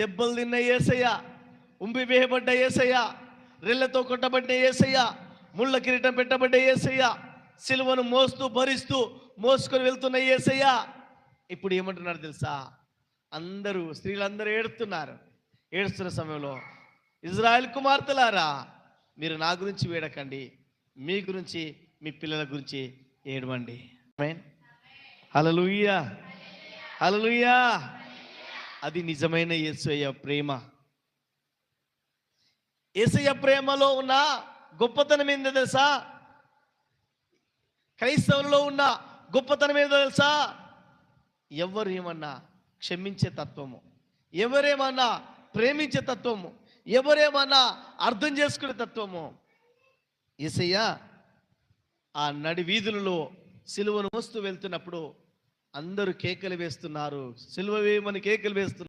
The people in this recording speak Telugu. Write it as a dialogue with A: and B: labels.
A: దెబ్బలు తిన్న యేసయ్య, ఉంబి వేయబడ్డ యేసయ్య, రెల్లతో కొట్టబడ్డ యేసయ్య, ముళ్ళ కిరీటం పెట్టబడ్డ యేసయ్య, సిలువను మోస్తూ భరిస్తూ మోసుకొని వెళ్తున్న యేసయ్య ఇప్పుడు ఏమంటున్నారు తెలుసా? అందరూ స్త్రీలందరూ ఏడుస్తున్నారు. ఏడుస్తున్న సమయంలో, ఇజ్రాయెల్ కుమార్తెలారా, మీరు నా గురించి వేడకండి, మీ గురించి మీ పిల్లల గురించి ఏడవండి. హల్లెలూయా, హల్లెలూయా. అది నిజమైన యేసయ్య ప్రేమ. యేసయ్య ప్రేమలో ఉన్న గొప్పతనం ఏందో తెలుసా? క్రైస్తవులలో ఉన్న గొప్పతనం ఏదో తెలుసా? ఎవరు ఏమన్నా క్షమించే తత్వము, ఎవరేమన్నా ప్రేమించే తత్వము, ఎవరేమన్నా అర్థం చేసుకునే తత్వము. యేసయ్య ఆ నడి వీధులలో సిలువను మోస్తూ వెళ్తున్నప్పుడు అందరూ కేకలు వేస్తున్నారు, సిలువ వేయమని కేకలు వేస్తున్నారు.